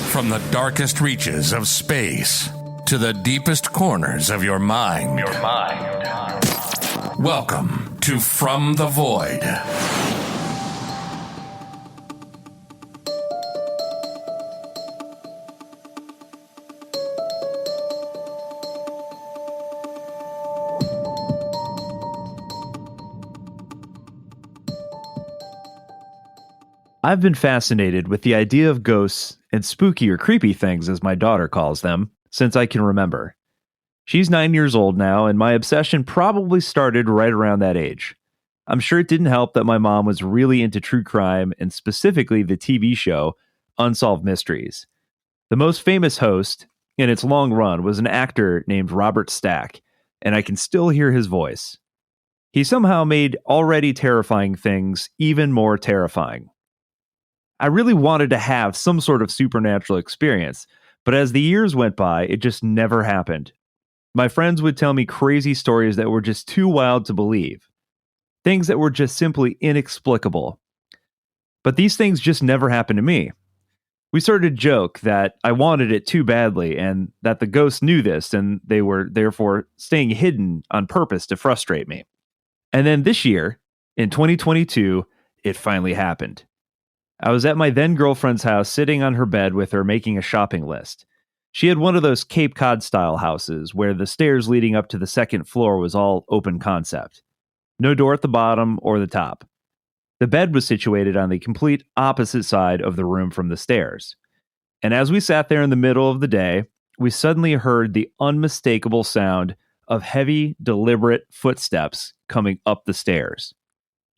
From the darkest reaches of space to the deepest corners of your mind. Welcome to From the Void. I've been fascinated with the idea of ghosts and spooky or creepy things, as my daughter calls them, since I can remember. She's 9 years old now, and my obsession probably started right around that age. I'm sure it didn't help that my mom was really into true crime and specifically the TV show Unsolved Mysteries. The most famous host in its long run was an actor named Robert Stack, and I can still hear his voice. He somehow made already terrifying things even more terrifying. I really wanted to have some sort of supernatural experience, but as the years went by, it just never happened. My friends would tell me crazy stories that were just too wild to believe. Things that were just simply inexplicable. But these things just never happened to me. We started to joke that I wanted it too badly and that the ghosts knew this and they were therefore staying hidden on purpose to frustrate me. And then this year, in 2022, it finally happened. I was at my then girlfriend's house sitting on her bed with her making a shopping list. She had one of those Cape Cod style houses where the stairs leading up to the second floor was all open concept. No door at the bottom or the top. The bed was situated on the complete opposite side of the room from the stairs. And as we sat there in the middle of the day, we suddenly heard the unmistakable sound of heavy, deliberate footsteps coming up the stairs.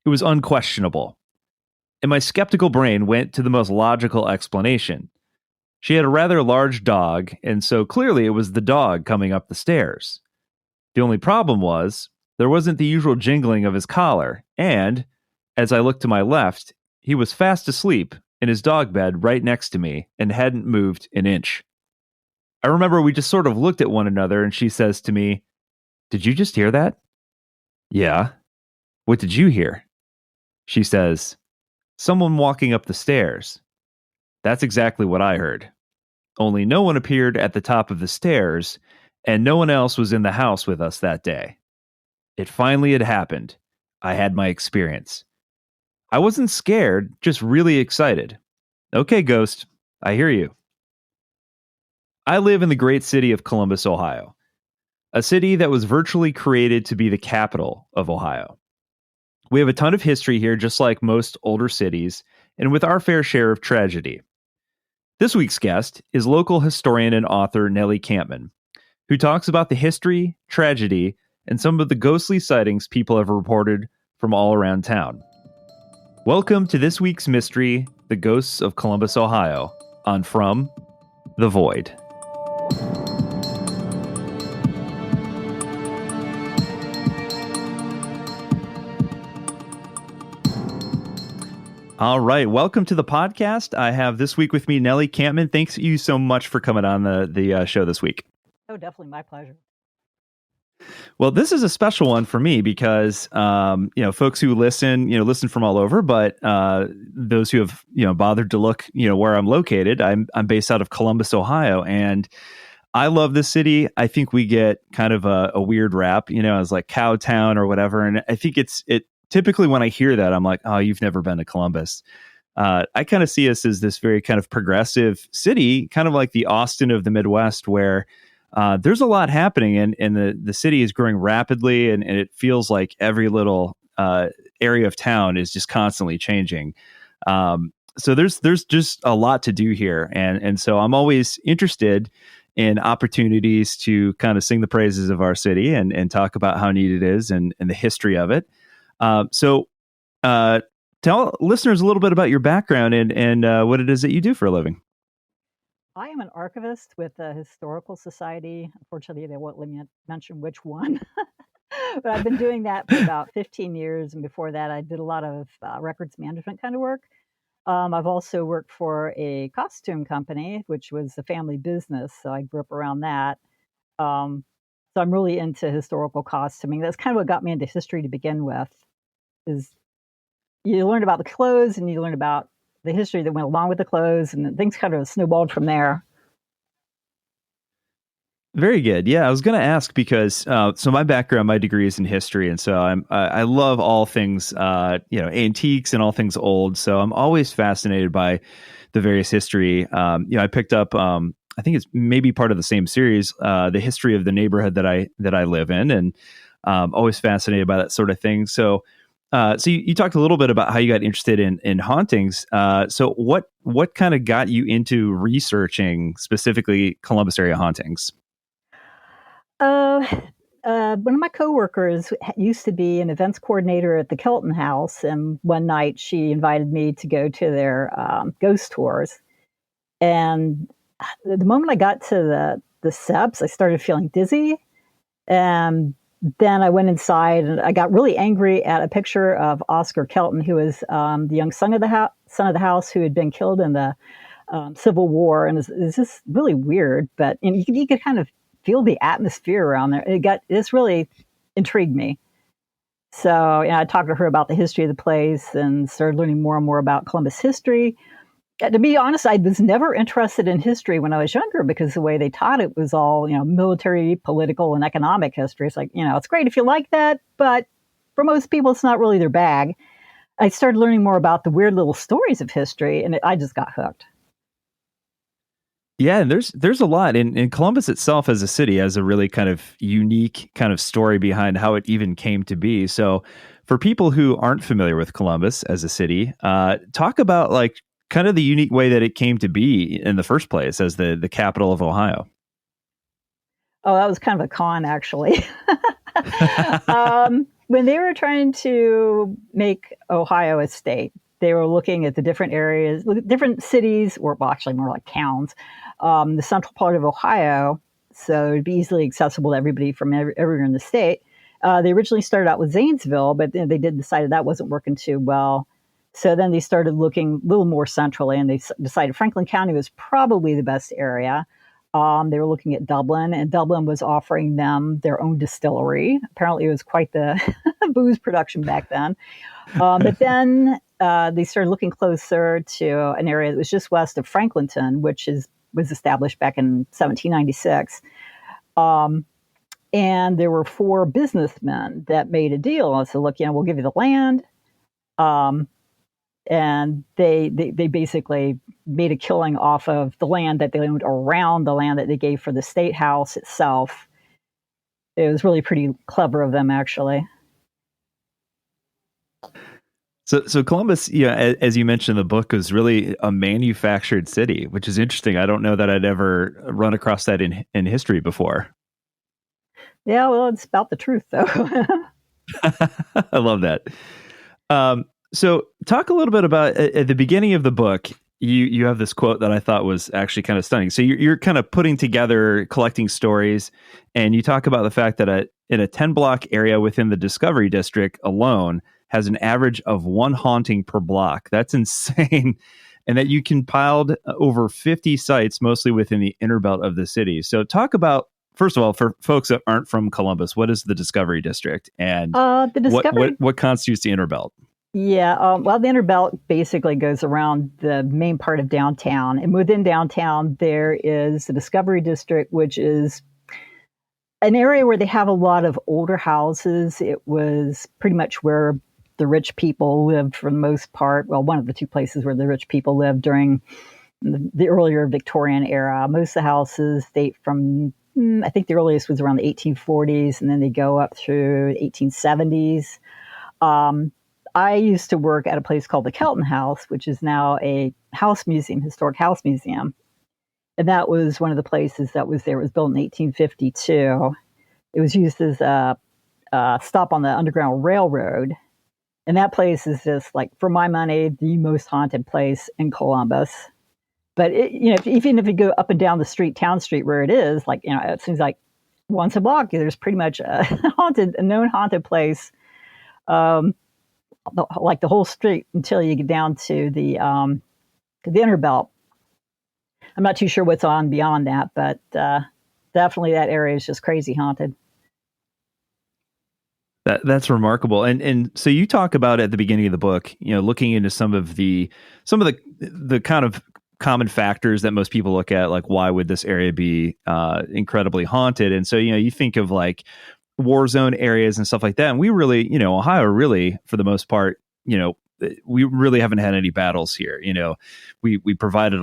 It was unquestionable. And my skeptical brain went to the most logical explanation. She had a rather large dog, and so clearly it was the dog coming up the stairs. The only problem was, there wasn't the usual jingling of his collar, and, as I looked to my left, he was fast asleep in his dog bed right next to me and hadn't moved an inch. I remember we just sort of looked at one another, and she says to me, "Did you just hear that?" "Yeah." "What did you hear?" She says, "Someone walking up the stairs." That's exactly what I heard. Only no one appeared at the top of the stairs, and no one else was in the house with us that day. It finally had happened. I had my experience. I wasn't scared, just really excited. Okay, Ghost, I hear you. I live in the great city of Columbus, Ohio, a city that was virtually created to be the capital of Ohio. We have a ton of history here, just like most older cities, and with our fair share of tragedy. This week's guest is local historian and author Nellie Kampmann, who talks about the history, tragedy, and some of the ghostly sightings people have reported from all around town. Welcome to this week's mystery, The Ghosts of Columbus, Ohio, on From the Void. All right. Welcome to the podcast. I have this week with me, Nellie Kampmann. Thanks you so much for coming on the show this week. Oh, definitely my pleasure. Well, this is a special one for me because, folks who listen from all over, but those who have, bothered to look, where I'm located, I'm based out of Columbus, Ohio, and I love this city. I think we get kind of a weird rap, as like cow town or whatever. And I think it typically when I hear that, I'm like, oh, you've never been to Columbus. I kind of see us as this very kind of progressive city, kind of like the Austin of the Midwest, where there's a lot happening and the city is growing rapidly. And it feels like every little area of town is just constantly changing. So there's just a lot to do here. And so I'm always interested in opportunities to kind of sing the praises of our city and talk about how neat it is and the history of it. So tell listeners a little bit about your background and what it is that you do for a living. I am an archivist with the Historical Society. Unfortunately, they won't let me mention which one. But I've been doing that for about 15 years. And before that, I did a lot of records management kind of work. I've also worked for a costume company, which was a family business. So I grew up around that. So I'm really into historical costuming. That's kind of what got me into history to begin with. Is you learn about the clothes and you learn about the history that went along with the clothes, and then things kind of snowballed from there. Very good. Yeah, I was going to ask because so my background, my degree is in history, and so I love all things antiques and all things old. So I'm always fascinated by the various history. I picked up I think it's maybe part of the same series, the history of the neighborhood that I live in, and always fascinated by that sort of thing. So. So you talked a little bit about how you got interested in hauntings. So what kind of got you into researching specifically Columbus area hauntings? Uh, one of my coworkers used to be an events coordinator at the Kelton House, and one night she invited me to go to their ghost tours. And the moment I got to the steps, I started feeling dizzy. And then I went inside, and I got really angry at a picture of Oscar Kelton, who was the young son of the house who had been killed in the Civil War, and it's just really weird. But you could kind of feel the atmosphere around there. This really intrigued me. So I talked to her about the history of the place and started learning more and more about Columbus history. To be honest, I was never interested in history when I was younger because the way they taught it was all, military, political, and economic history. It's like, it's great if you like that, but for most people, it's not really their bag. I started learning more about the weird little stories of history, and I just got hooked. Yeah, and there's a lot in Columbus itself as a city has a really kind of unique kind of story behind how it even came to be. So for people who aren't familiar with Columbus as a city, talk about like kind of the unique way that it came to be in the first place as the capital of Ohio. Oh, that was kind of a con, actually. When they were trying to make Ohio a state, they were looking at the different areas, different cities, or well, actually more like towns, the central part of Ohio, so it'd be easily accessible to everybody from everywhere in the state. They originally started out with Zanesville, but then they decided that wasn't working too well. So then they started looking a little more centrally, and they decided Franklin County was probably the best area. They were looking at Dublin, and Dublin was offering them their own distillery. Apparently, it was quite the booze production back then. But then they started looking closer to an area that was just west of Franklinton, which was established back in 1796. And there were 4 businessmen that made a deal. I said, look, we'll give you the land. And they basically made a killing off of the land that they owned around the land that they gave for the state house itself. It was really pretty clever of them, actually. So Columbus, as you mentioned in the book, was really a manufactured city, which is interesting. I don't know that I'd ever run across that in history before. Yeah, well, it's about the truth, though. I love that. So talk a little bit about at the beginning of the book, you have this quote that I thought was actually kind of stunning. So you're kind of putting together, collecting stories, and you talk about the fact that in a 10-block area within the Discovery District alone has an average of 1 haunting per block. That's insane. And that you compiled over 50 sites, mostly within the inner belt of the city. So talk about, first of all, for folks that aren't from Columbus, what is the Discovery District, and what constitutes the inner belt? Yeah, well, the inner belt basically goes around the main part of downtown. And within downtown, there is the Discovery District, which is an area where they have a lot of older houses. It was pretty much where the rich people lived for the most part. Well, one of the 2 places where the rich people lived during the earlier Victorian era. Most of the houses date from, I think the earliest was around the 1840s, and then they go up through 1870s. I used to work at a place called the Kelton House, which is now a house museum, historic house museum. And that was one of the places that was there. It was built in 1852. It was used as a stop on the Underground Railroad. And that place is just, like, for my money, the most haunted place in Columbus. But even if you go up and down the street, Town Street, where it is, like, it seems like once a block, there's pretty much a known haunted place. Like the whole street until you get down to the inner belt. I'm not too sure what's on beyond that, but definitely that area is just crazy haunted. That's remarkable. And so you talk about at the beginning of the book, looking into some of the kind of common factors that most people look at, like why would this area be incredibly haunted? And so, you think of like war zone areas and stuff like that. And we really, Ohio really, for the most part, we really haven't had any battles here. We provided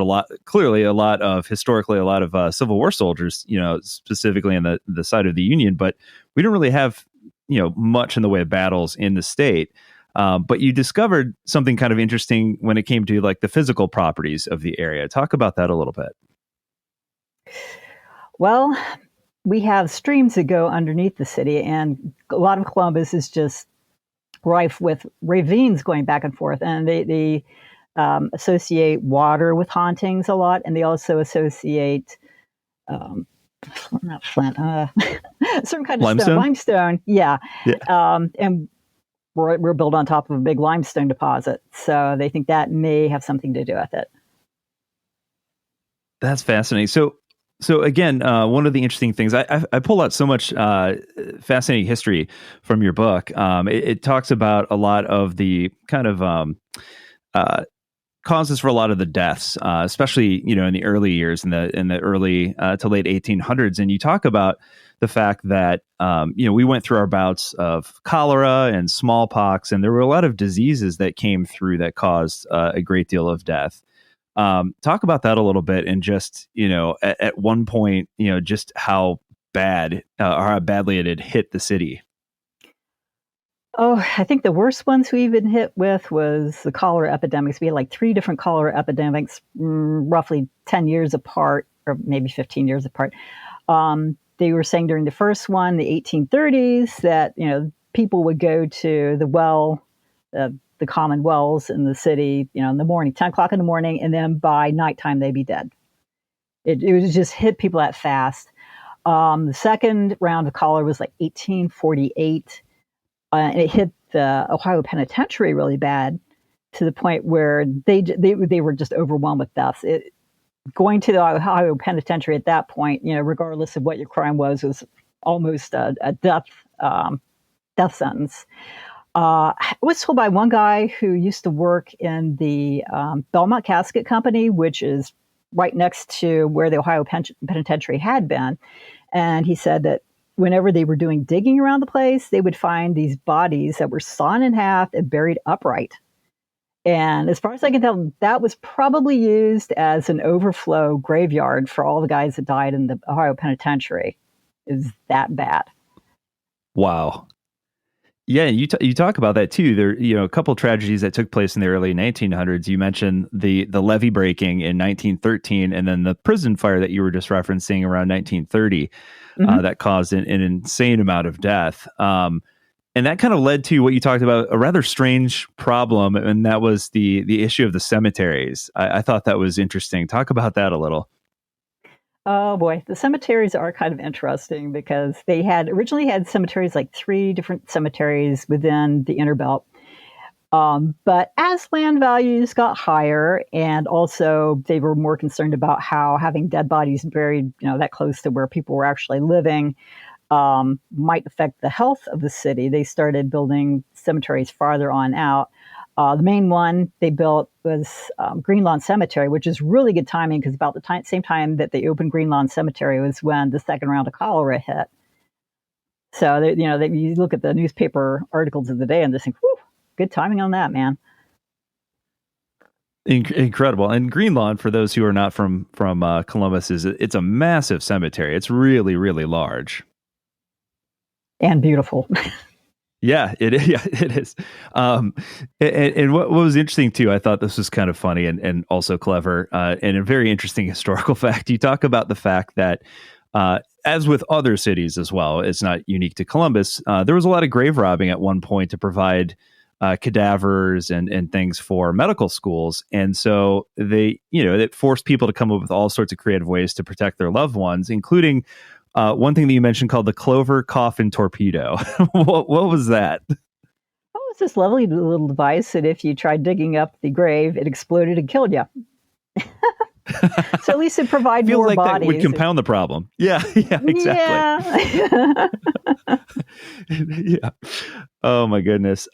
historically a lot of Civil War soldiers, specifically on the side of the Union, but we don't really have, much in the way of battles in the state. But you discovered something kind of interesting when it came to like the physical properties of the area. Talk about that a little bit. Well, we have streams that go underneath the city, and a lot of Columbus is just rife with ravines going back and forth, and they associate water with hauntings a lot, and they also associate not flint, some kind of limestone. Yeah. And we're built on top of a big limestone deposit, so they think that may have something to do with it. That's fascinating. So again, one of the interesting things, I pull out so much fascinating history from your book. It talks about a lot of the kind of causes for a lot of the deaths, especially in the early years, in the early to late 1800s. And you talk about the fact that we went through our bouts of cholera and smallpox, and there were a lot of diseases that came through that caused a great deal of death. Talk about that a little bit, and just, at one point, just how bad or how badly it had hit the city. Oh, I think the worst ones we've been hit with was the cholera epidemics. We had like 3 different cholera epidemics, roughly 10 years apart, or maybe 15 years apart. They were saying during the first one, the 1830s, that, people would go to the well, the common wells in the city, in the morning, 10 o'clock in the morning, and then by nighttime, they'd be dead. It was just hit people that fast. The second round of cholera was like 1848, and it hit the Ohio Penitentiary really bad, to the point where they were just overwhelmed with deaths. Going to the Ohio Penitentiary at that point, regardless of what your crime was almost a death sentence. I was told by one guy who used to work in the Belmont Casket Company, which is right next to where the Ohio Penitentiary had been. And he said that whenever they were doing digging around the place, they would find these bodies that were sawn in half and buried upright. And as far as I can tell, that was probably used as an overflow graveyard for all the guys that died in the Ohio Penitentiary. Is that bad? Wow. Yeah, you talk about that too. There, a couple of tragedies that took place in the early 1900s. You mentioned the levee breaking in 1913, and then the prison fire that you were just referencing around 1930, that caused an insane amount of death. And that kind of led to what you talked about, a rather strange problem, and that was the issue of the cemeteries. I thought that was interesting. Talk about that a little. Oh boy, the cemeteries are kind of interesting, because they originally had cemeteries, like 3 different cemeteries within the Inner Belt. But as land values got higher, and also they were more concerned about how having dead bodies buried, that close to where people were actually living, might affect the health of the city, they started building cemeteries farther on out. The main one they built was Green Lawn Cemetery, which is really good timing, because about the same time that they opened Green Lawn Cemetery was when the second round of cholera hit. So, you look at the newspaper articles of the day and just think, whew, good timing on that, man. Incredible. And Green Lawn, for those who are not from Columbus, it's a massive cemetery. It's really, really large. And beautiful. Yeah, it is. Yeah, it is. And what was interesting too, I thought this was kind of funny and also clever, and a very interesting historical fact. You talk about the fact that, as with other cities as well, it's not unique to Columbus. There was a lot of grave robbing at one point to provide cadavers and things for medical schools, and so it forced people to come up with all sorts of creative ways to protect their loved ones, including. One thing that you mentioned called the Clover Coffin Torpedo. What was that? Oh, it's this lovely little device that if you tried digging up the grave, it exploded and killed you. So at least it provides more like bodies. That would compound the problem. Yeah, exactly. Yeah. Yeah. Oh my goodness.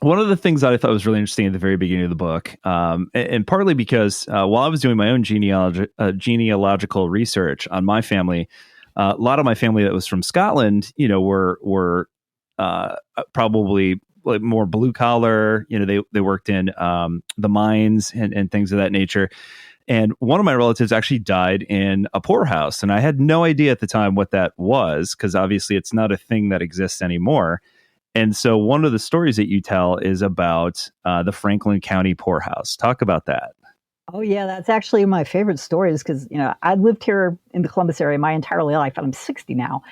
One of the things that I thought was really interesting at the very beginning of the book, and partly because while I was doing my own genealogical research on my family, a lot of my family that was from Scotland, were probably like more blue collar. They worked in the mines and things of that nature. And one of my relatives actually died in a poorhouse, and I had no idea at the time what that was, because obviously it's not a thing that exists anymore. And so one of the stories that you tell is about the Franklin County poorhouse. Talk about that. Oh yeah, that's actually my favorite stories because I lived here in the Columbus area my entire life, and I'm 60 now,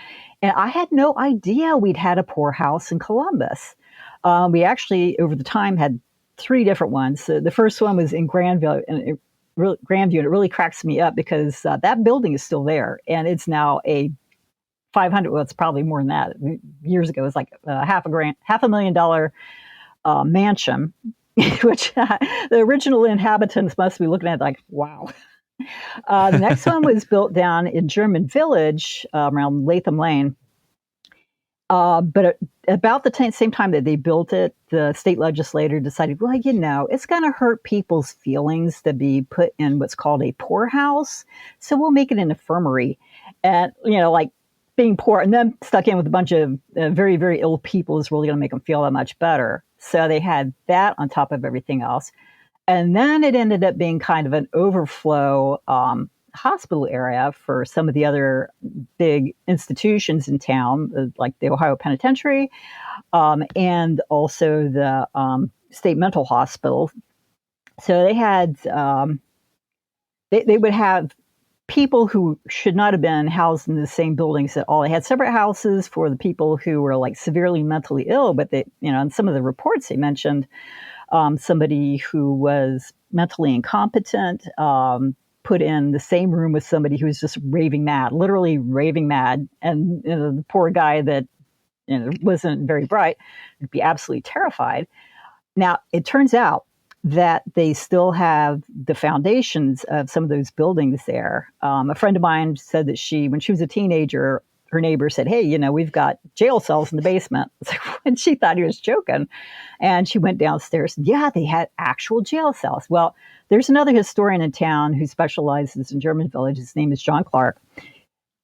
and I had no idea we'd had a poorhouse in Columbus. We actually, over the time, had three different ones. The first one was in Grandview, and Grandview, and it really cracks me up because that building is still there, and it's now a 500. Well, it's probably more than that. Years ago, it was like $500,000 mansion, which the original inhabitants must be looking at like, wow. The next one was built down in German Village around Latham Lane. But about the same time that they built it, the state legislator decided, well, it's going to hurt people's feelings to be put in what's called a poorhouse. So we'll make it an infirmary. And, like being poor and then stuck in with a bunch of very, very ill people is really going to make them feel that much better. So they had that on top of everything else. And then it ended up being kind of an overflow hospital area for some of the other big institutions in town, like the Ohio Penitentiary, and also the state mental hospital. So they had, they would have people who should not have been housed in the same buildings at all. They had separate houses for the people who were like severely mentally ill, but they, in some of the reports they mentioned somebody who was mentally incompetent, put in the same room with somebody who was just raving mad, literally raving mad. And the poor guy that wasn't very bright would be absolutely terrified. Now, it turns out that they still have the foundations of some of those buildings there. A friend of mine said that when she was a teenager, her neighbor said, hey, we've got jail cells in the basement. And she thought he was joking. And she went downstairs. Yeah, they had actual jail cells. Well, there's another historian in town who specializes in German Village. His name is John Clark.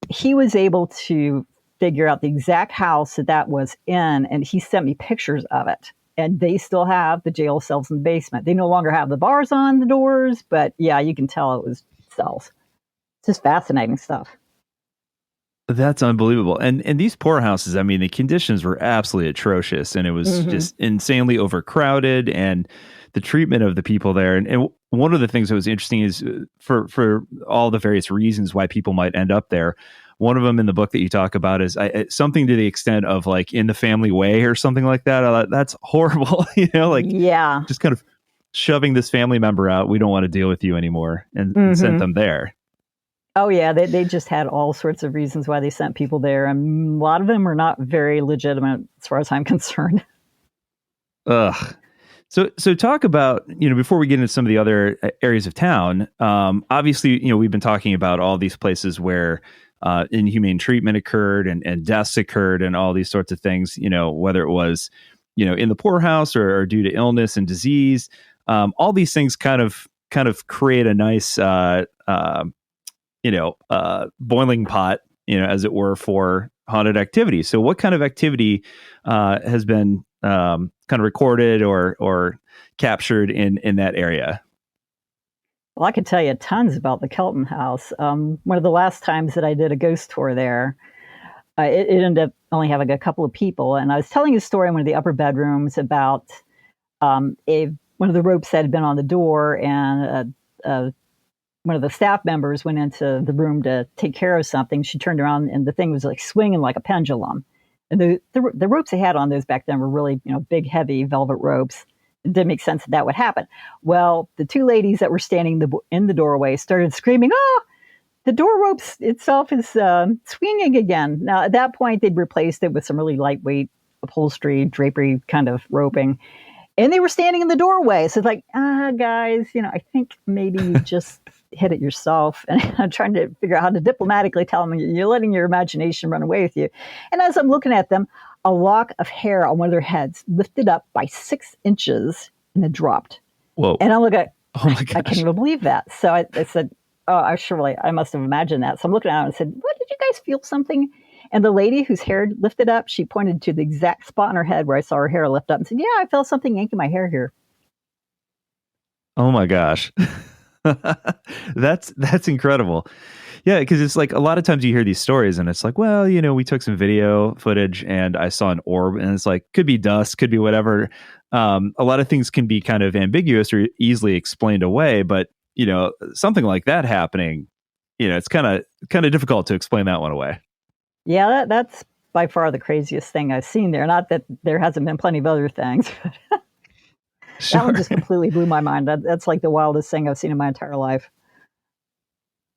He was able to figure out the exact house that was in, and he sent me pictures of it. And they still have the jail cells in the basement. They no longer have the bars on the doors, but yeah, you can tell it was cells. It's just fascinating stuff. That's unbelievable. And these poorhouses, I mean, the conditions were absolutely atrocious, and it was just insanely overcrowded, and the treatment of the people there. And one of the things that was interesting is for all the various reasons why people might end up there. One of them in the book that you talk about is something to the extent of like in the family way or something like that. That's horrible, yeah, just kind of shoving this family member out. We don't want to deal with you anymore, and sent them there. Oh, yeah. They just had all sorts of reasons why they sent people there. And a lot of them are not very legitimate as far as I'm concerned. Ugh. So talk about, before we get into some of the other areas of town, obviously, we've been talking about all these places where inhumane treatment occurred and deaths occurred and all these sorts of things, whether it was, in the poorhouse or due to illness and disease. All these things kind of create a nice, boiling pot, as it were, for haunted activity. So what kind of activity has been kind of recorded or captured in that area? Well, I could tell you tons about the Kelton House. One of the last times that I did a ghost tour there, it ended up only having a couple of people. And I was telling a story in one of the upper bedrooms about one of the ropes that had been on the door, and one of the staff members went into the room to take care of something. She turned around and the thing was like swinging like a pendulum. And the ropes they had on those back then were really, big, heavy velvet ropes. It didn't make sense that would happen. Well, the two ladies that were standing in the doorway started screaming, "Oh, the door ropes itself is swinging again." Now, at that point, they'd replaced it with some really lightweight upholstery, drapery kind of roping. And they were standing in the doorway. So it's like, guys, I think maybe you just hit it yourself. And I'm trying to figure out how to diplomatically tell them you're letting your imagination run away with you. And as I'm looking at them, a lock of hair on one of their heads lifted up by 6 inches and then dropped. Whoa. And I'm looking at, Oh my gosh. I can't even believe that. So I said, oh, I must have imagined that. So I'm looking at her and said, what, did you guys feel something? And the lady whose hair lifted up, she pointed to the exact spot on her head where I saw her hair lift up and said, yeah, I felt something yanking my hair here. Oh my gosh. That's incredible. Yeah, because it's like a lot of times you hear these stories and it's like, well, we took some video footage and I saw an orb, and it's like, could be dust, could be whatever. A lot of things can be kind of ambiguous or easily explained away, but something like that happening, it's kind of difficult to explain that one away. Yeah, that's by far the craziest thing I've seen there. Not that there hasn't been plenty of other things. Sure. That one just completely blew my mind. That's like the wildest thing I've seen in my entire life.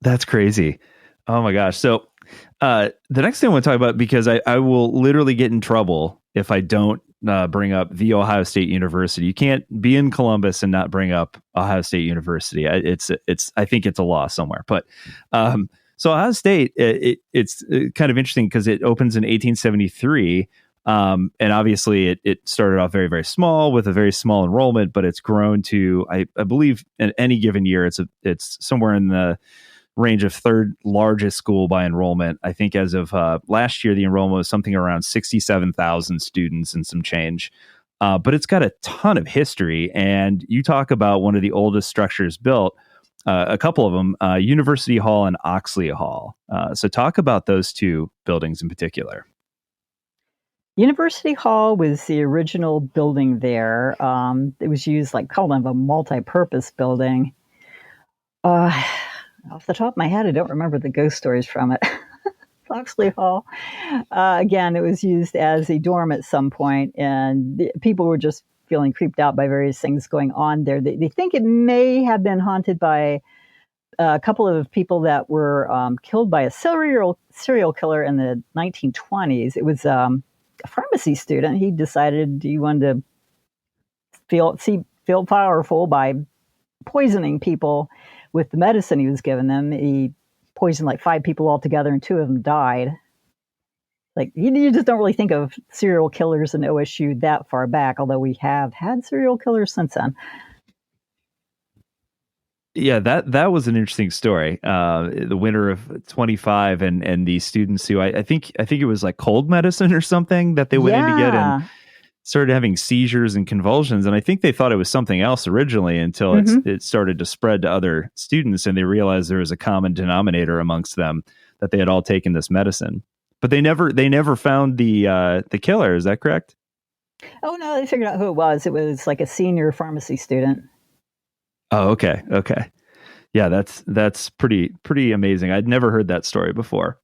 That's crazy. Oh my gosh. So the next thing I want to talk about, because I will literally get in trouble if I don't bring up the Ohio State University. You can't be in Columbus and not bring up Ohio State University. I think it's a law somewhere. But so Ohio State, it's kind of interesting because it opens in 1873. And obviously it started off very, very small with a very small enrollment, but it's grown to, I believe in any given year, it's somewhere in the range of third largest school by enrollment. I think as of last year, the enrollment was something around 67,000 students and some change. But it's got a ton of history. And you talk about one of the oldest structures built, a couple of them, University Hall and Oxley Hall. So talk about those two buildings in particular. University Hall was the original building there. It was used like kind of a multi-purpose building. Off the top of my head, I don't remember the ghost stories from it. Oxley Hall. Again, it was used as a dorm at some point, and people were just feeling creeped out by various things going on there. They think it may have been haunted by a couple of people that were killed by a serial killer in the 1920s. It was a pharmacy student. He decided he wanted to feel powerful by poisoning people with the medicine he was giving them. He poisoned like 5 people altogether, and 2 of them died. Like, you just don't really think of serial killers in OSU that far back, although we have had serial killers since then. Yeah, that was an interesting story. The winter of 25, and these students who I think it was like cold medicine or something that they went in to get, and started having seizures and convulsions. And I think they thought it was something else originally until it started to spread to other students, and they realized there was a common denominator amongst them, that they had all taken this medicine. But they never found the killer. Is that correct? Oh no, they figured out who it was. It was like a senior pharmacy student. Oh, okay. Yeah, that's pretty amazing. I'd never heard that story before.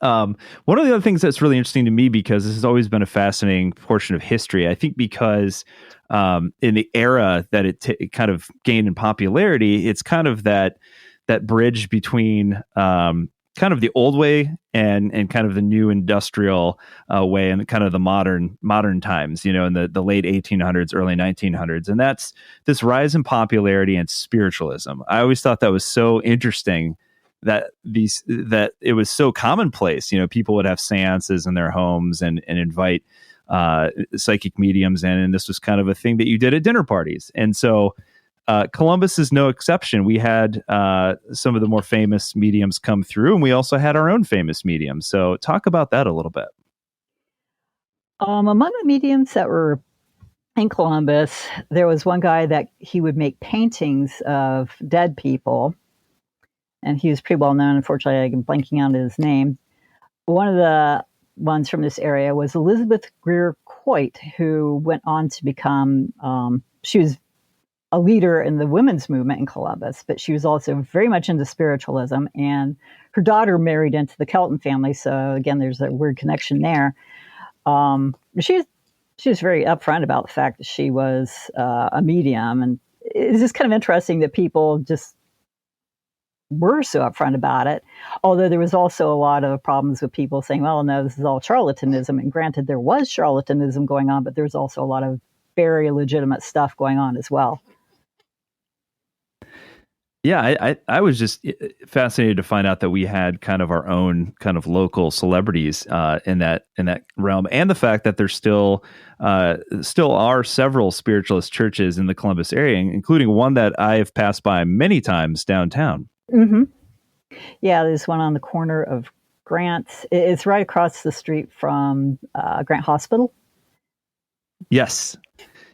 One of the other things that's really interesting to me, because this has always been a fascinating portion of history, I think because in the era that it kind of gained in popularity, it's kind of that bridge between kind of the old way and kind of the new industrial way, and kind of the modern times, in the late 1800s, early 1900s. And that's this rise in popularity and spiritualism. I always thought that was so interesting, that it was so commonplace. People would have seances in their homes and invite psychic mediums in, and this was kind of a thing that you did at dinner parties. And so Columbus is no exception. We had some of the more famous mediums come through, and we also had our own famous mediums. So talk about that a little bit. Among the mediums that were in Columbus, there was one guy that he would make paintings of dead people, and he was pretty well known. Unfortunately, I'm blanking on his name. One of the ones from this area was Elizabeth Greer Coit, who went on to become, she was a leader in the women's movement in Columbus, but she was also very much into spiritualism, and her daughter married into the Kelton family. So again, there's a weird connection there. She was very upfront about the fact that she was a medium, and it's just kind of interesting that people just were so upfront about it. Although there was also a lot of problems with people saying, well, no, this is all charlatanism. And granted, there was charlatanism going on, but there's also a lot of very legitimate stuff going on as well. Yeah, I was just fascinated to find out that we had kind of our own kind of local celebrities in that realm, and the fact that there's still are several spiritualist churches in the Columbus area, including one that I've passed by many times downtown. Hmm. Yeah, there's one on the corner of Grant. It's right across the street from Grant Hospital. Yes.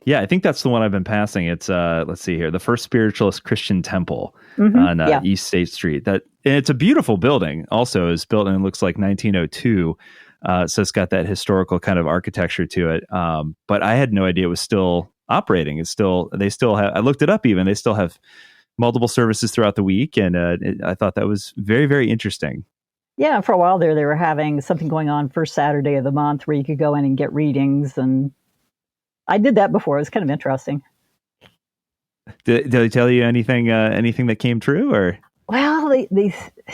Yeah, I think that's the one I've been passing. It's let's see here, the First Spiritualist Christian Temple on Yeah. East State Street. And it's a beautiful building. Also, is built and it looks like 1902. So it's got that historical kind of architecture to it. But I had no idea it was still operating. They still have. I looked it up. Even they still have multiple services throughout the week, and I thought that was very, very interesting. Yeah, for a while there, they were having something going on first Saturday of the month where you could go in and get readings, and I did that before. It was kind of interesting. Did they tell you anything that came true, or? Well, the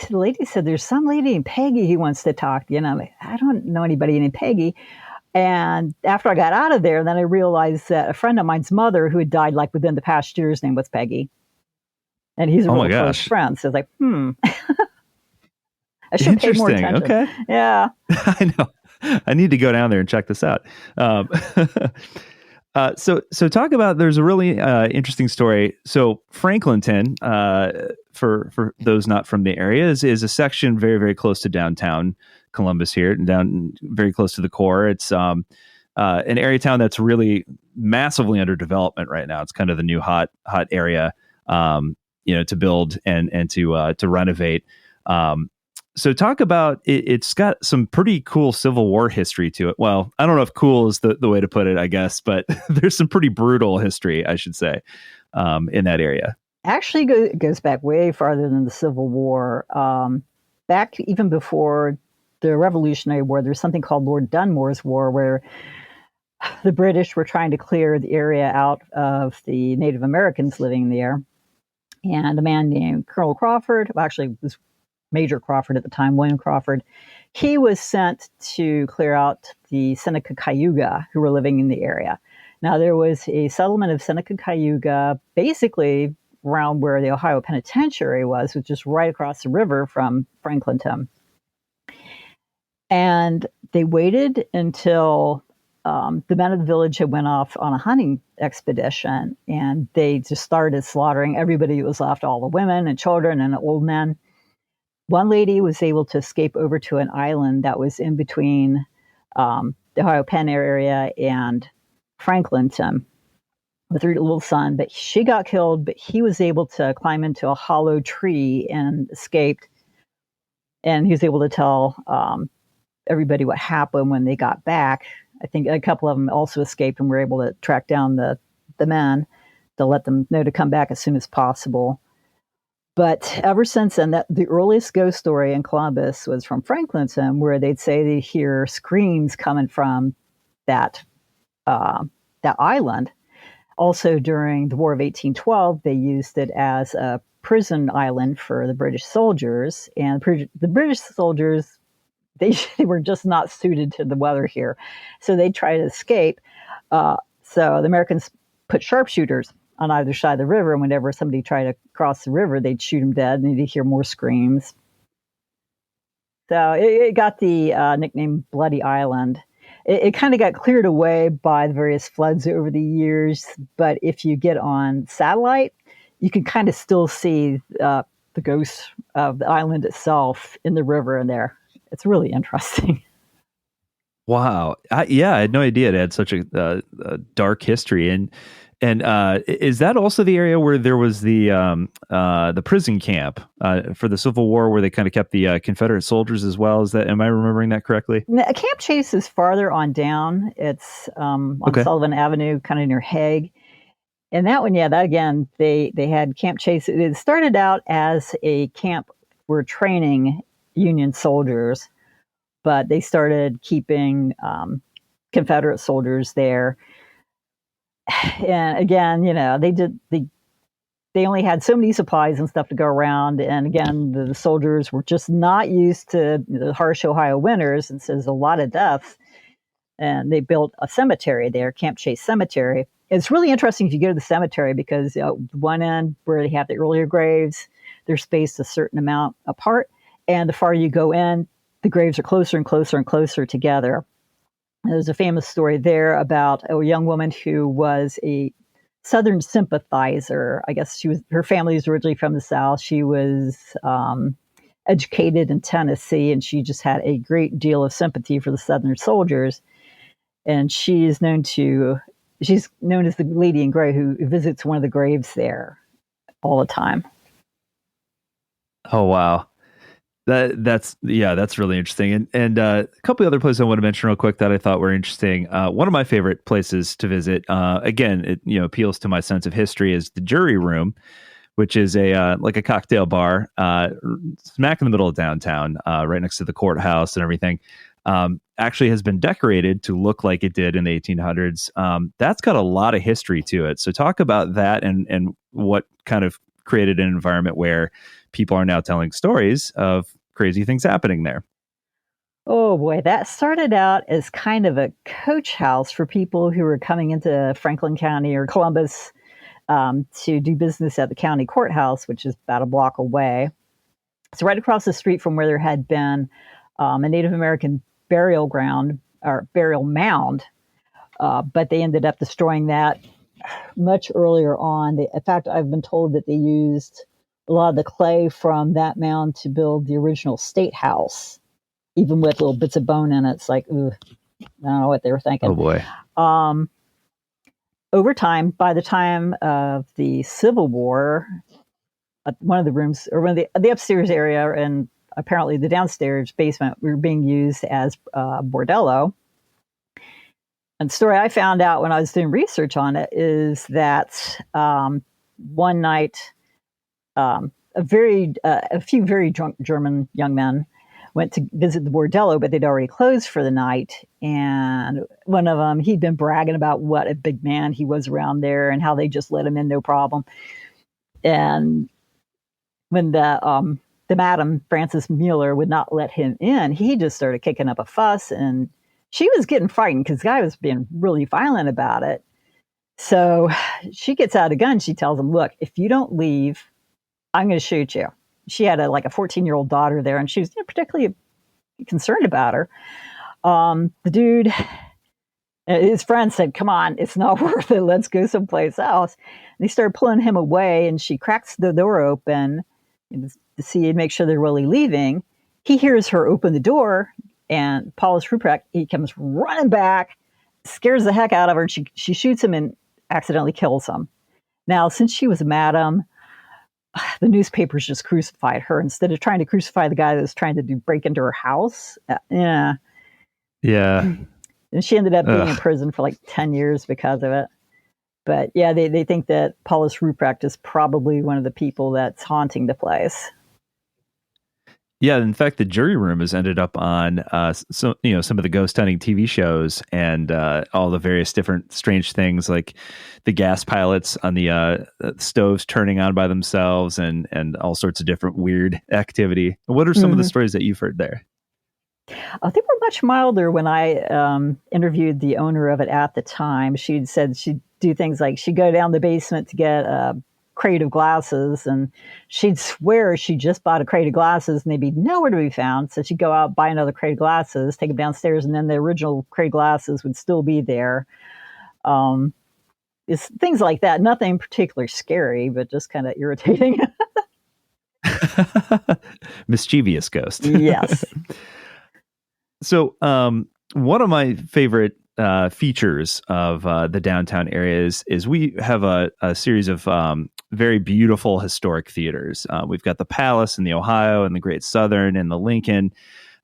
lady said there's some lady named Peggy who wants to talk to you. And I'm like, I don't know anybody named Peggy. And after I got out of there, then I realized that a friend of mine's mother who had died like within the past year's name was Peggy. And he's a really close friend. So I was like, I should pay more attention. Okay. Yeah. I know. I need to go down there and check this out. So talk about, there's a really interesting story. So Franklinton, for those not from the area, is a section very, very close to downtown Columbus here, and down very close to the core. It's an area town that's really massively under development right now. It's kind of the new hot area, to build and to renovate. So talk about it. It's got some pretty cool Civil War history to it. Well, I don't know if cool is the way to put it, I guess, but there's some pretty brutal history, I should say, in that area. Actually, it goes back way farther than the Civil War. Back even before the Revolutionary War, there's something called Lord Dunmore's War, where the British were trying to clear the area out of the Native Americans living there. And a man named Colonel Crawford, well, actually, it was Major Crawford at the time, William Crawford, he was sent to clear out the Seneca Cayuga who were living in the area. Now, there was a settlement of Seneca Cayuga basically around where the Ohio Penitentiary was, which is right across the river from Franklinton. And they waited until the men of the village had went off on a hunting expedition, and they just started slaughtering everybody that was left, all the women and children and old men. One lady was able to escape over to an island that was in between the Ohio Penn area and Franklinton with her little son, but she got killed, but he was able to climb into a hollow tree and escaped. And he was able to tell everybody what happened when they got back. I think a couple of them also escaped and were able to track down the men to let them know to come back as soon as possible. But ever since then, the earliest ghost story in Columbus was from Franklinton, where they'd say they hear screams coming from that island. Also, during the War of 1812, they used it as a prison island for the British soldiers. And the British soldiers, they were just not suited to the weather here. So they tried to escape. So the Americans put sharpshooters on either side of the river, and whenever somebody tried to cross the river, they'd shoot them dead, and you'd hear more screams. So it got the nickname Bloody Island. It kind of got cleared away by the various floods over the years, but if you get on satellite, you can kind of still see the ghosts of the island itself in the river in there. It's really interesting. Wow. I had no idea it had such a dark history. And is that also the area where there was the prison camp for the Civil War, where they kind of kept the Confederate soldiers as well? Am I remembering that correctly? Camp Chase is farther on down. It's on Sullivan Avenue, kind of near Hague. And that one, that again, they had Camp Chase. It started out as a camp for training Union soldiers, but they started keeping Confederate soldiers there. And again, they only had so many supplies and stuff to go around. And again, the soldiers were just not used to the harsh Ohio winters, and so there's a lot of deaths. And they built a cemetery there, Camp Chase Cemetery. It's really interesting if you go to the cemetery because one end where they have the earlier graves, they're spaced a certain amount apart. And the farther you go in, the graves are closer and closer and closer together. There's a famous story there about a young woman who was a Southern sympathizer. I guess her family is originally from the South. She was educated in Tennessee, and she just had a great deal of sympathy for the Southern soldiers. And she's known as the Lady in Gray who visits one of the graves there all the time. Oh, wow. That's really interesting. And a couple of other places I want to mention real quick that I thought were interesting. One of my favorite places to visit, again, it appeals to my sense of history, is the Jury Room, which is a like a cocktail bar smack in the middle of downtown, right next to the courthouse and everything. Actually has been decorated to look like it did in the 1800s. That's got a lot of history to it. So talk about that and what kind of created an environment where people are now telling stories of crazy things happening there. Oh boy, that started out as kind of a coach house for people who were coming into Franklin County or Columbus to do business at the county courthouse, which is about a block away. It's right across the street from where there had been a Native American burial ground or burial mound, but they ended up destroying that much earlier on. In fact, I've been told that they used a lot of the clay from that mound to build the original state house, even with little bits of bone in it. It's like, ooh, I don't know what they were thinking. Oh boy. Over time, by the time of the Civil War, one of the rooms, or one of the upstairs area and apparently the downstairs basement, were being used as bordello. And the story I found out when I was doing research on it is that one night, a few very drunk German young men went to visit the bordello, but they'd already closed for the night. And one of them, he'd been bragging about what a big man he was around there and how they just let him in, no problem. And when the Madam Frances Mueller would not let him in, he just started kicking up a fuss, and she was getting frightened because the guy was being really violent about it. So she gets out a gun. She tells him, look, if you don't leave, I'm going to shoot you. She had a 14-year-old daughter there, and she was particularly concerned about her. The dude, his friend said, come on, it's not worth it. Let's go someplace else. And they started pulling him away, and she cracks the door open to see and make sure they're really leaving. He hears her open the door, and Paulus Ruprecht, he comes running back, scares the heck out of her, and she shoots him and accidentally kills him. Now, since she was a madam, the newspapers just crucified her instead of trying to crucify the guy that was trying to break into her house. Yeah. And she ended up being in prison for 10 years because of it. But yeah, they think that Paulus Ruprecht is probably one of the people that's haunting the place. Yeah, in fact, the Jury Room has ended up on some of the ghost hunting TV shows and all the various different strange things, like the gas pilots on the stoves turning on by themselves, and all sorts of different weird activity. What are some of the stories that you've heard there? They were much milder when I interviewed the owner of it at the time. She'd said she'd do things like she'd go down the basement to get a crate of glasses, and she'd swear she just bought a crate of glasses and they'd be nowhere to be found. So she'd go out, buy another crate of glasses, take them downstairs, and then the original crate of glasses would still be there. It's things like that. Nothing particularly scary, but just kind of irritating. Mischievous ghost. Yes. So one of my favorite features of the downtown area is we have a series of very beautiful historic theaters. We've got the Palace and the Ohio and the Great Southern and the Lincoln.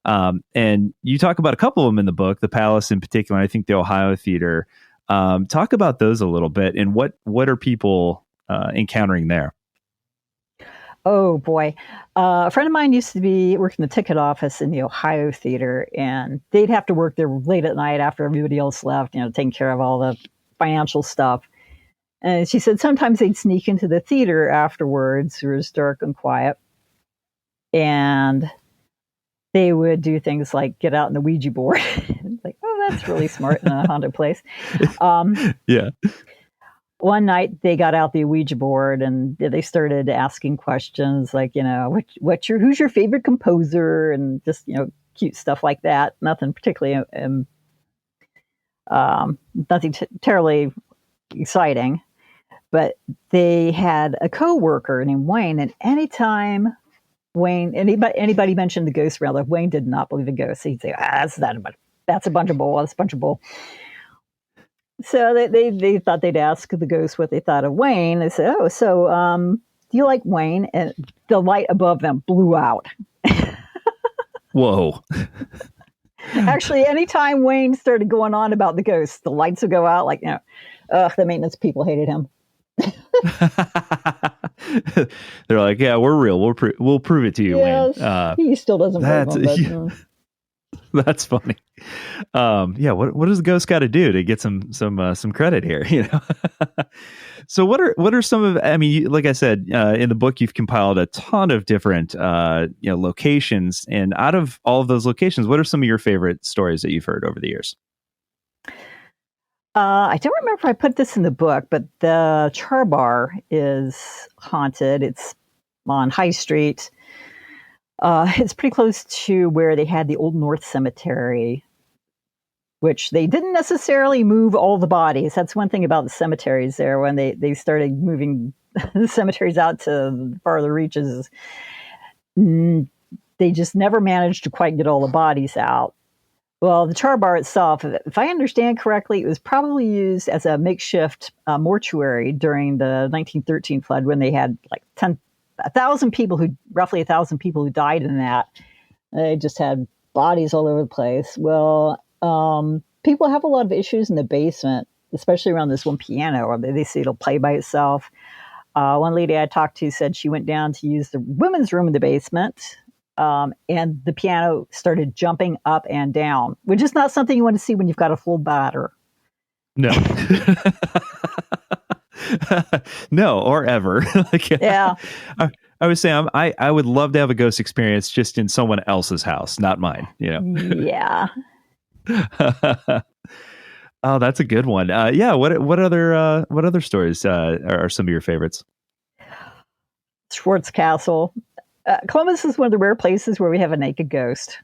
And you talk about a couple of them in the book, the Palace in particular, I think the Ohio Theater. Talk about those a little bit, and what are people encountering there? Oh, boy. A friend of mine used to be working the ticket office in the Ohio Theater, and they'd have to work there late at night after everybody else left, taking care of all the financial stuff. And she said sometimes they'd sneak into the theater afterwards. It was dark and quiet. And they would do things like get out on the Ouija board. Like, oh, that's really smart in a haunted place. Yeah. one night they got out the Ouija board and they started asking questions like, who's your favorite composer, and just cute stuff like that. Nothing particularly, nothing terribly exciting. But they had a coworker named Wayne, and anytime anybody mentioned the ghost realm, like Wayne did not believe in ghosts. He'd say, that's a bunch of bull. That's a bunch of bull. So they thought they'd ask the ghost what they thought of Wayne. They said, "Oh, so do you like Wayne?" And the light above them blew out. Whoa! Actually, anytime Wayne started going on about the ghost, the lights would go out. Like, the maintenance people hated him. They're like, "Yeah, we're real. We'll prove it to you, yes, Wayne." He still doesn't believe him. That's funny. What does the ghost got to do to get some credit here? So what are some of? I mean, like I said, in the book, you've compiled a ton of different locations, and out of all of those locations, what are some of your favorite stories that you've heard over the years? I don't remember if I put this in the book, but the Char Bar is haunted. It's on High Street. It's pretty close to where they had the Old North Cemetery, which they didn't necessarily move all the bodies. That's one thing about the cemeteries there. When they started moving the cemeteries out to farther reaches, they just never managed to quite get all the bodies out. Well, the Char Bar itself, if I understand correctly, it was probably used as a makeshift mortuary during the 1913 flood, when they had like roughly 1,000 people who died in that. They just had bodies all over the place. Well, people have a lot of issues in the basement, especially around this one piano, or they see it'll play by itself. One lady I talked to said she went down to use the women's room in the basement, and the piano started jumping up and down, which is not something you want to see when you've got a full bladder. No. No, or ever. Yeah. I was saying I would love to have a ghost experience just in someone else's house, not mine. Yeah. Oh, that's a good one. What other stories are some of your favorites? Schwartz Castle. Columbus is one of the rare places where we have a naked ghost.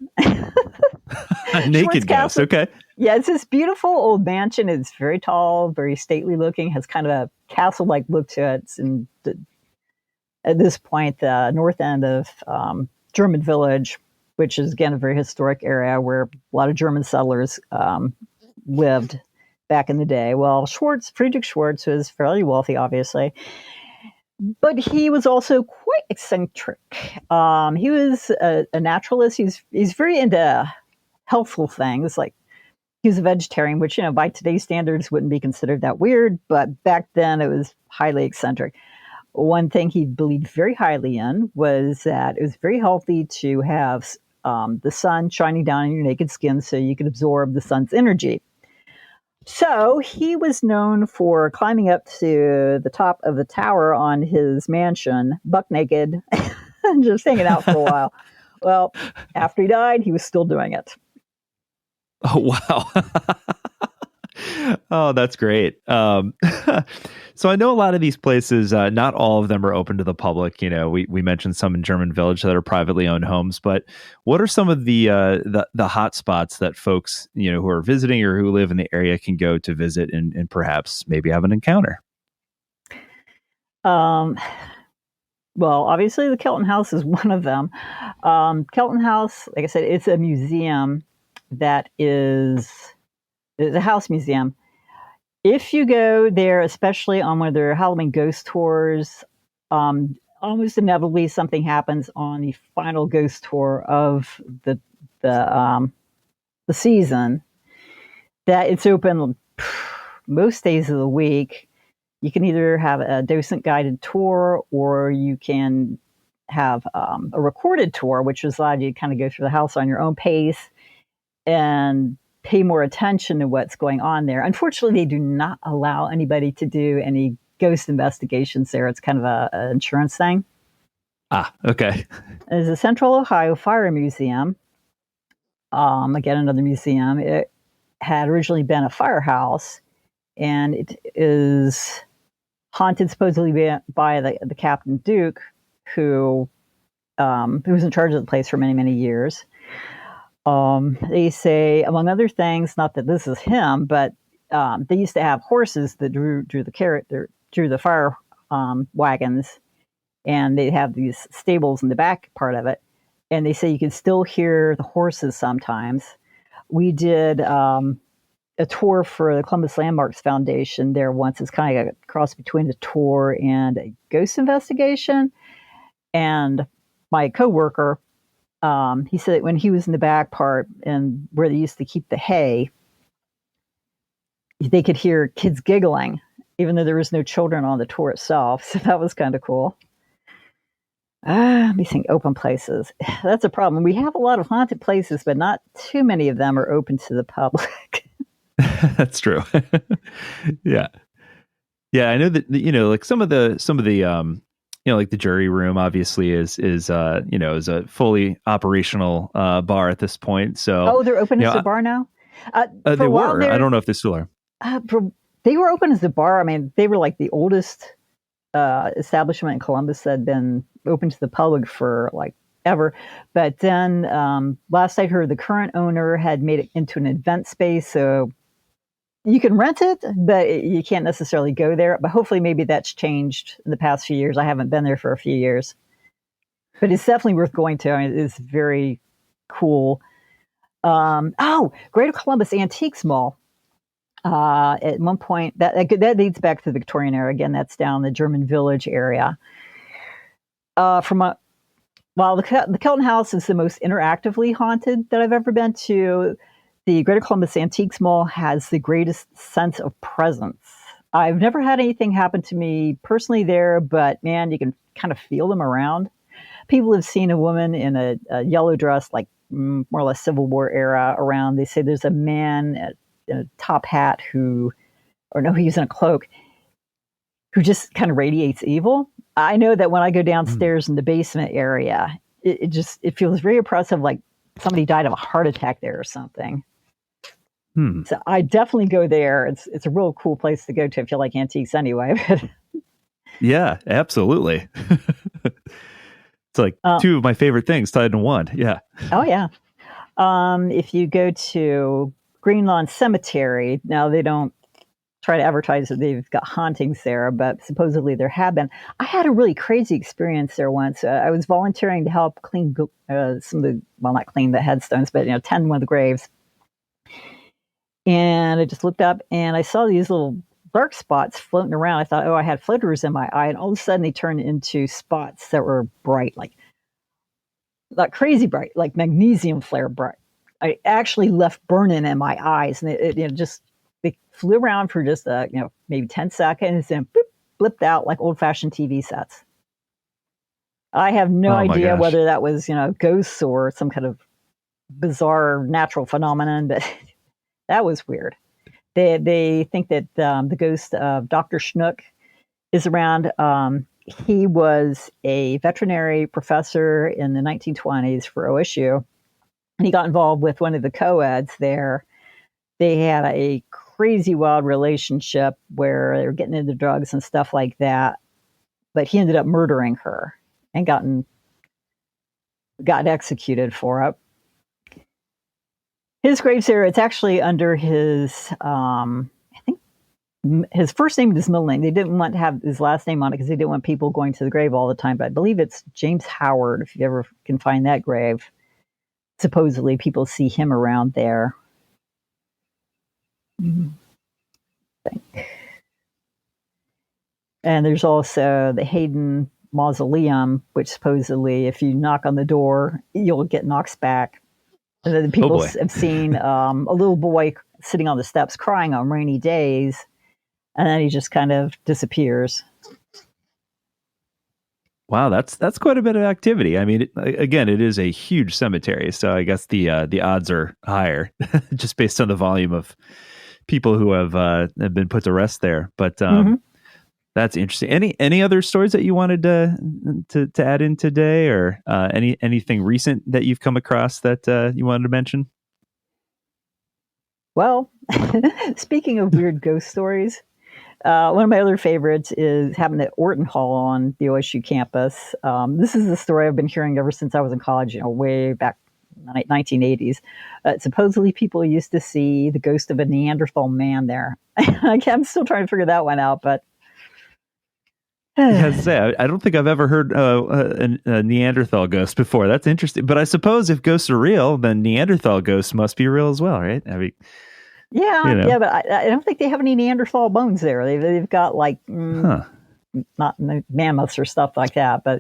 A naked ghost, okay. Yeah, it's this beautiful old mansion. It's very tall, very stately looking, has kind of a castle-like look to it. It's at this point, the north end of German Village, which is, again, a very historic area where a lot of German settlers lived back in the day. Well, Friedrich Schwartz was fairly wealthy, obviously, but he was also quite eccentric. He was a naturalist. He's very into healthful things. Like, he was a vegetarian, which, by today's standards wouldn't be considered that weird, but back then it was highly eccentric. One thing he believed very highly in was that it was very healthy to have the sun shining down on your naked skin so you could absorb the sun's energy. So he was known for climbing up to the top of the tower on his mansion, buck naked, and just hanging out for a while. Well, after he died, he was still doing it. Oh, wow. Oh, that's great. So I know a lot of these places, not all of them are open to the public. We mentioned some in German Village that are privately owned homes, but what are some of the hot spots that folks, who are visiting or who live in the area can go to visit and perhaps maybe have an encounter? Well, obviously the Kelton House is one of them. Kelton House, like I said, it's a museum that is a house museum. If you go there, especially on one of their Halloween ghost tours, almost inevitably something happens on the final ghost tour of the season. That it's open most days of the week. You can either have a docent guided tour, or you can have a recorded tour, which is allowed you to kind of go through the house on your own pace and pay more attention to what's going on there. Unfortunately, they do not allow anybody to do any ghost investigations there. It's kind of an insurance thing. Ah, okay. There's a Central Ohio Fire Museum. Again, another museum. It had originally been a firehouse, and it is haunted supposedly by the Captain Duke, who was in charge of the place for many, many years. They say, among other things, not that this is him, but they used to have horses that drew the fire wagons, and they have these stables in the back part of it. And they say you can still hear the horses sometimes. We did a tour for the Columbus Landmarks Foundation there once. It's kind of a cross between a tour and a ghost investigation. And my coworker, he said that when he was in the back part and where they used to keep the hay, they could hear kids giggling, even though there was no children on the tour itself. So that was kind of cool. Let me think, open places. That's a problem. We have a lot of haunted places, but not too many of them are open to the public. That's true. Yeah. Yeah. I know that, like some of the, like the jury room obviously is a fully operational bar at this point. So, they're open as a bar now? They were. I don't know if they still are. They were open as a bar. I mean, they were like the oldest establishment in Columbus that had been open to the public for like ever. But then last I heard, the current owner had made it into an event space. So you can rent it, but you can't necessarily go there. But hopefully maybe that's changed in the past few years. I haven't been there for a few years. But it's definitely worth going to. I mean, it's very cool. Greater Columbus Antiques Mall. At one point, that leads back to the Victorian era. Again, that's down the German Village area. While the Kelton House is the most interactively haunted that I've ever been to, the Greater Columbus Antiques Mall has the greatest sense of presence. I've never had anything happen to me personally there, but man, you can kind of feel them around. People have seen a woman in a yellow dress, like more or less Civil War era around. They say there's a man in a top hat he's in a cloak, who just kind of radiates evil. I know that when I go downstairs in the basement area, it feels very oppressive, like somebody died of a heart attack there or something. So I definitely go there. It's a real cool place to go to if you like antiques anyway. Yeah, absolutely. It's like two of my favorite things tied in one. Yeah. Oh yeah. If you go to Green Lawn Cemetery, now they don't try to advertise that they've got hauntings there, but supposedly there have been. I had a really crazy experience there once. I was volunteering to help clean not clean the headstones, but tend one of the graves. And I just looked up and I saw these little dark spots floating around. I thought, I had flitters in my eye, and all of a sudden they turned into spots that were bright, like not crazy bright, like magnesium flare bright. I actually left burning in my eyes, and they flew around for just maybe 10 seconds and boop, blipped out like old-fashioned TV sets. I have no idea whether that was ghosts or some kind of bizarre natural phenomenon, but that was weird. They think that the ghost of Dr. Schnook is around. He was a veterinary professor in the 1920s for OSU. And he got involved with one of the co-eds there. They had a crazy wild relationship where they were getting into drugs and stuff like that. But he ended up murdering her and got executed for it. His grave's there. It's actually under his, I think his first name and his middle name. They didn't want to have his last name on it because they didn't want people going to the grave all the time. But I believe it's James Howard, if you ever can find that grave. Supposedly people see him around there. And there's also the Hayden Mausoleum, which supposedly if you knock on the door, you'll get knocks back. And then people have seen a little boy sitting on the steps crying on rainy days, and then he just kind of disappears. Wow, that's quite a bit of activity. I mean, again, it is a huge cemetery, so I guess the odds are higher just based on the volume of people who have been put to rest there. But that's interesting. Any other stories that you wanted to add in today, or anything recent that you've come across that you wanted to mention? Well, speaking of weird ghost stories, One of my other favorites is happened at Orton Hall on the OSU campus. This is a story I've been hearing ever since I was in college, way back in the 1980s. Supposedly people used to see the ghost of a Neanderthal man there. I'm still trying to figure that one out, but I don't think I've ever heard a Neanderthal ghost before. That's interesting. But I suppose if ghosts are real, then Neanderthal ghosts must be real as well, right? I mean, yeah, but I don't think they have any Neanderthal bones there. They've got like not mammoths or stuff like that, but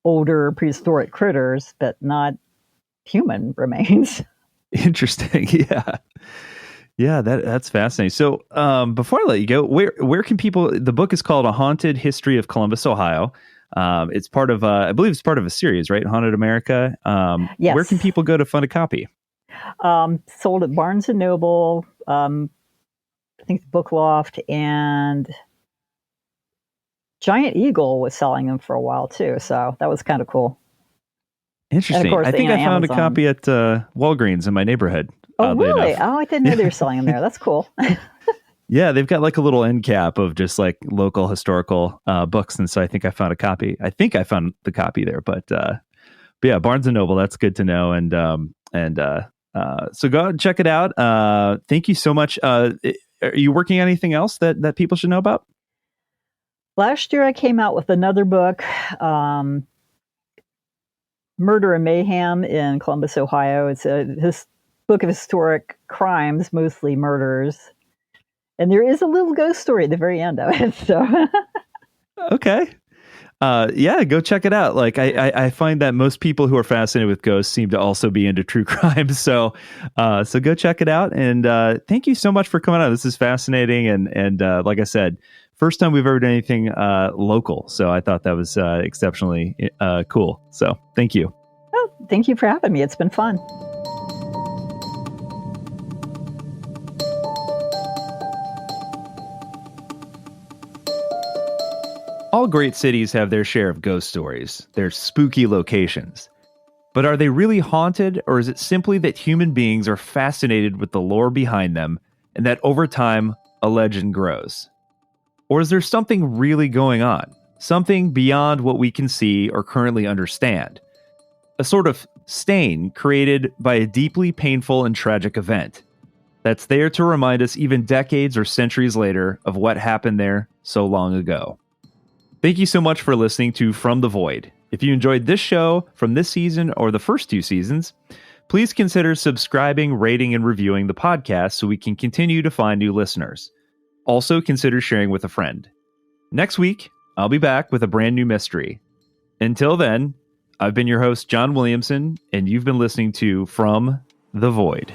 older prehistoric critters, but not human remains. Interesting. Yeah, that's fascinating. So, before I let you go, where can people? The book is called A Haunted History of Columbus, Ohio. It's part of, I believe, it's part of a series, right? Haunted America. Yes. Where can people go to find a copy? Sold at Barnes and Noble. I think Book Loft and Giant Eagle was selling them for a while too. So that was kind of cool. Interesting. Course, I think I found Amazon. A copy at Walgreens in my neighborhood. Oh, really? Enough. Oh, I didn't know they were selling them there. That's cool. Yeah, they've got like a little end cap of just like local historical books, and so I think I found a copy. I think I found the copy there, but yeah, Barnes and Noble. That's good to know, and so go out and check it out. Thank you so much. Are you working on anything else that people should know about? Last year, I came out with another book, Murder and Mayhem in Columbus, Ohio. It's this book of historic crimes, mostly murders. And there is a little ghost story at the very end of it. So, okay. Yeah, go check it out. Like I find that most people who are fascinated with ghosts seem to also be into true crime. So go check it out. And thank you so much for coming on. This is fascinating. And like I said, first time we've ever done anything local. So I thought that was exceptionally cool. So thank you. Oh, thank you for having me. It's been fun. All great cities have their share of ghost stories, their spooky locations. But are they really haunted, or is it simply that human beings are fascinated with the lore behind them, and that over time, a legend grows? Or is there something really going on? Something beyond what we can see or currently understand? A sort of stain created by a deeply painful and tragic event that's there to remind us even decades or centuries later of what happened there so long ago. Thank you so much for listening to From the Void. If you enjoyed this show from this season or the first 2 seasons, please consider subscribing, rating, and reviewing the podcast so we can continue to find new listeners. Also, consider sharing with a friend. Next week, I'll be back with a brand new mystery. Until then, I've been your host, John Williamson, and you've been listening to From the Void.